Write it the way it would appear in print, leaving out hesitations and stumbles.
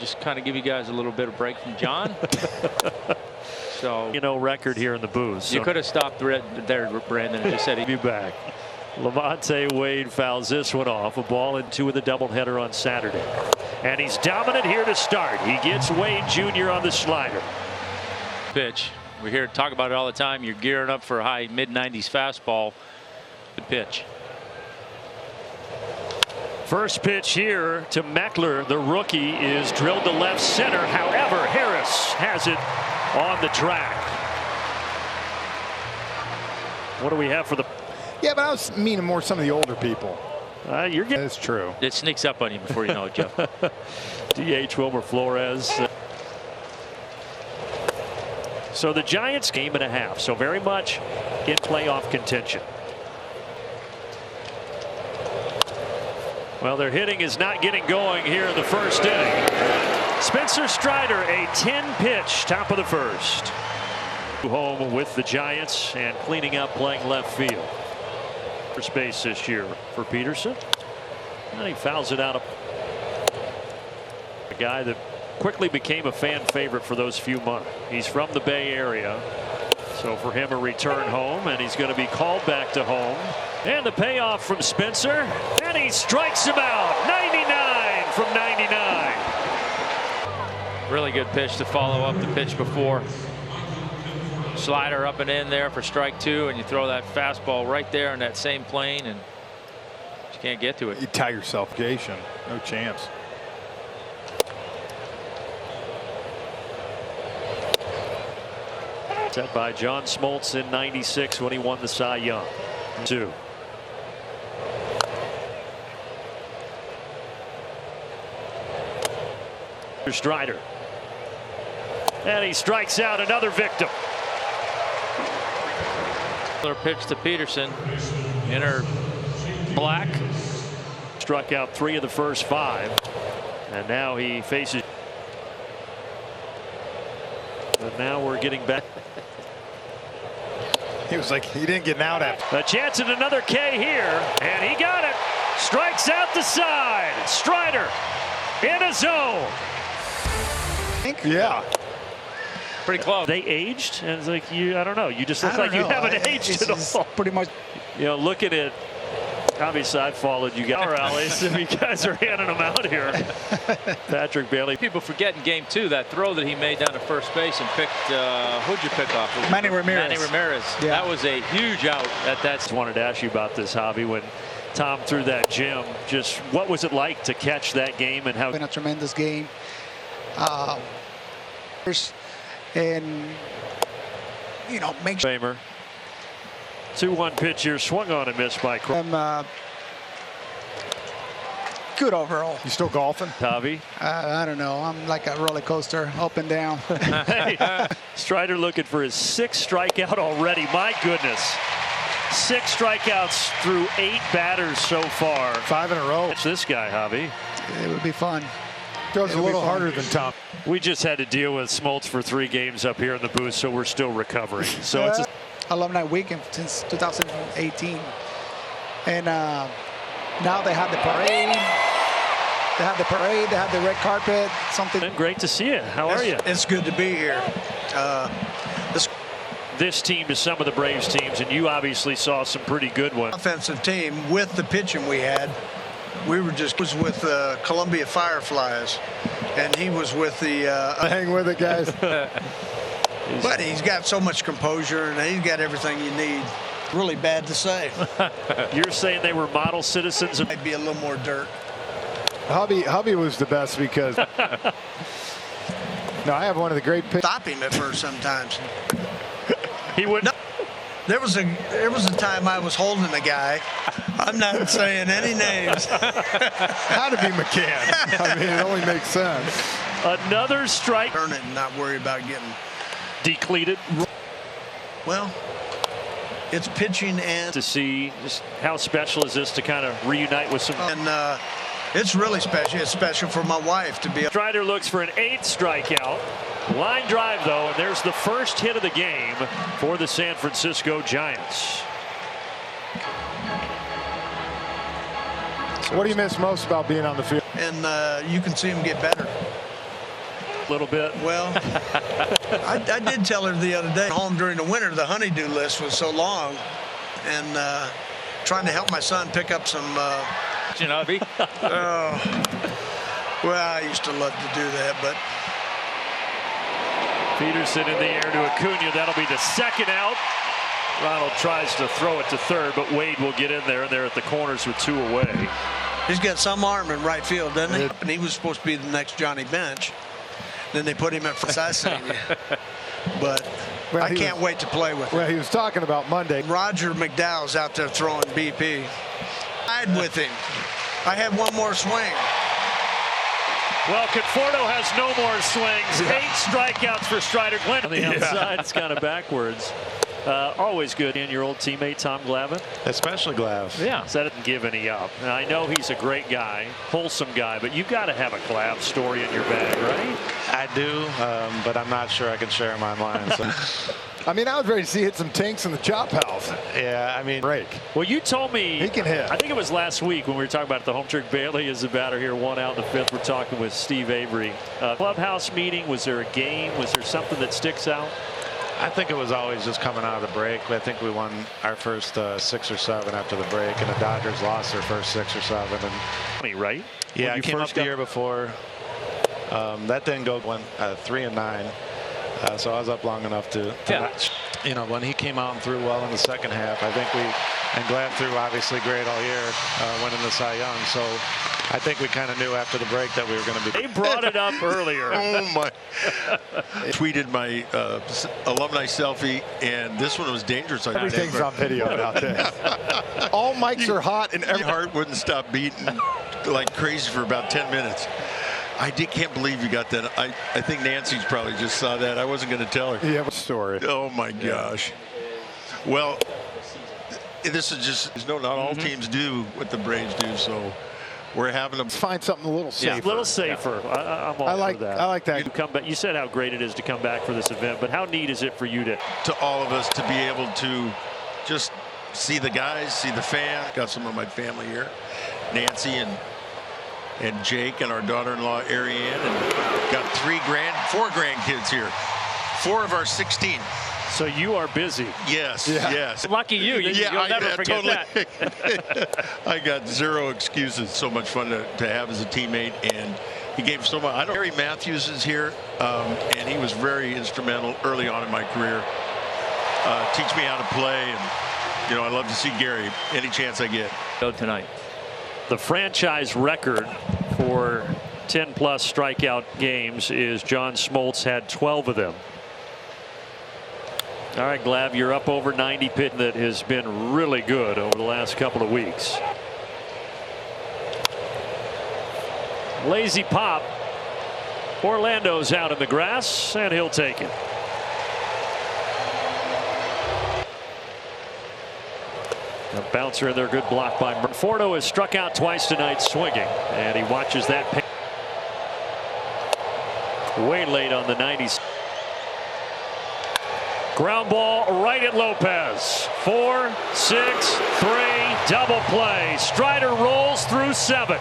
just kind of give you guys a little bit of break from John. So record here in the booth. You could have stopped there, Brandon, and just said he'd be back. Levante Wade fouls this one off. A ball in 2 with a doubleheader on Saturday. And he's dominant here to start. He gets Wade Jr. on the slider. Pitch. We hear talk about it all the time. You're gearing up for a high mid-90s fastball. Good pitch. First pitch here to Meckler. The rookie is drilled to left center. However, Harris has it on the track. What do we have for the... Yeah, but I was meaning more some of the older people. You're getting... That's true. It sneaks up on you before you know it, Jeff. DH Wilmer Flores. So the Giants game and a half. So very much in playoff contention. Well, their hitting is not getting going here in the first inning. Spencer Strider, a 10-pitch top of the first. Home with the Giants and cleaning up playing left field. For space this year for Peterson. And he fouls it out. A guy that quickly became a fan favorite for those few months. He's from the Bay Area. So for him, a return home, and he's going to be called back to home. And the payoff from Spencer, and he strikes him out. 99 from 99. Really good pitch to follow up the pitch before. Slider up and in there for strike 2, and you throw that fastball right there on that same plane, and you can't get to it. You tie yourself, Gation. No chance. Set by John Smoltz in '96 when he won the Cy Young. 2. Strider. And he strikes out another victim. Another pitch to Peterson. Inner black. Struck out 3 of the first 5. And now he faces. But now we're getting back. He was like, he didn't get an out after. A chance at another K here. And he got it. Strikes out the side. Strider in a zone. Yeah. Pretty close. They aged, and it's like I don't know. You just look like you haven't aged at all. Pretty much. Looking at. Obviously, I've followed you guys. Rallies, and you guys are handing them out here. Patrick Bailey. People forget in game 2 that throw that he made down to first base and picked. Who'd you pick off? Manny Ramirez. Manny Ramirez. Yeah. That was a huge out at that. Just wanted to ask you about this, Javi, when Tom threw that gem. Just what was it like to catch that game, and how? Been a tremendous game. And make sure. Famer. 2-1 pitch here, swung on and missed by good overall. You still golfing? Javi? I don't know. I'm like a roller coaster, up and down. Strider looking for his 6th strikeout already. My goodness. 6 strikeouts through 8 batters so far. 5 in a row. It's this guy, Javi. It would be fun. Throws a little harder than Tom. We just had to deal with Smoltz for 3 games up here in the booth, so we're still recovering. So it's alumni weekend since 2018, and now they have the parade. They have the parade. They have the red carpet. Something great to see you. How are you? It's good to be here. This team is some of the Braves teams, and you obviously saw some pretty good ones. Offensive team with the pitching we had. We was with Columbia Fireflies, and he was with the. Hang with it, guys. But he's got so much composure, and he's got everything you need. Really bad to say. You're saying they were model citizens? Might be a little more dirt. Hubby was the best because. No, I have one of the great pitches. Stop him at first sometimes. He would. No, there was a time I was holding a guy. I'm not saying any names. Had to be McCann. I mean, it only makes sense. Another strike. Turn it and not worry about getting decleated. Well, it's pitching and to see just how special is this to kind of reunite with some. And it's really special. It's special for my wife to be. Strider looks for an 8th strikeout. Line drive though, and there's the first hit of the game for the San Francisco Giants. What do you miss most about being on the field? And you can see him get better. A little bit. Well, I did tell her the other day, home during the winter, the honeydew list was so long, and trying to help my son pick up some. Well, I used to love to do that, but. Peterson in the air to Acuna. That'll be the second out. Ronald tries to throw it to third, but Wade will get in there, and they're at the corners with 2 away. He's got some arm in right field, doesn't he? And he was supposed to be the next Johnny Bench. Then they put him at first. But well, I can't wait to play with him. Well, he was talking about Monday. Roger McDowell's out there throwing BP. I ride with him. I had one more swing. Well, Conforto has no more swings. 8 strikeouts for Strider. Glenn on the outside. It's kind of backwards. Always good. And your old teammate, Tom Glavine. Especially Glav. Yeah. So that didn't give any up. And I know he's a great guy, wholesome guy, but you've got to have a Glav story in your bag, right? I do, but I'm not sure I can share them online. So. I mean, I was ready to see hit some tanks in the chop house. Yeah, I mean, break. Well, you told me he can hit. I think it was last week when we were talking about the home trick. Bailey is the batter here, 1 out in the 5th. We're talking with Steve Avery. Clubhouse meeting. Was there a game? Was there something that sticks out? I think it was always just coming out of the break. I think we won our first 6 or 7 after the break, and the Dodgers lost their first 6 or 7. And right? Yeah, I came up the year before. That didn't go 3 and 9. So I was up long enough to you know, when he came out and threw well in the second half, I think and Glad threw obviously great all year, winning the Cy Young. So I think we kind of knew after the break that we were going to be. They brought it up earlier. Oh my! Tweeted my alumni selfie, and this one was dangerous. Everything's on video out there. All mics are hot, and every heart wouldn't stop beating like crazy for about 10 minutes. I can't believe you got that. I think Nancy's probably just saw that. I wasn't going to tell her. Yeah, story. Oh my gosh. Well, this is just not all teams do what the Braves do. So we're having to find something a little safer. Yeah, a little safer. Yeah. I'm all for that. I like that. You come back. You said how great it is to come back for this event, but how neat is it for you to all of us to be able to just see the guys, see the fans. Got some of my family here, Nancy and Jake and our daughter-in-law Ariane, and got 4 grandkids here. 4 of our 16. So you are busy. Yes, yes. Lucky you. You'll never forget that. I got 0 excuses. So much fun to have as a teammate, and he gave so much. Harry Matthews is here, and he was very instrumental early on in my career. Teach me how to play, and I love to see Gary any chance I get. Go tonight. The franchise record for 10-plus strikeout games is John Smoltz had 12 of them. All right, Glav, you're up over 90 pitch that has been really good over the last couple of weeks. Lazy pop. Orlando's out in the grass, and he'll take it. A bouncer in there, good block by Conforto. Has struck out twice tonight swinging, and he watches that pitch. Way late on the 90s. Ground ball right at Lopez. 4, 6, 3, double play. Strider rolls through 7.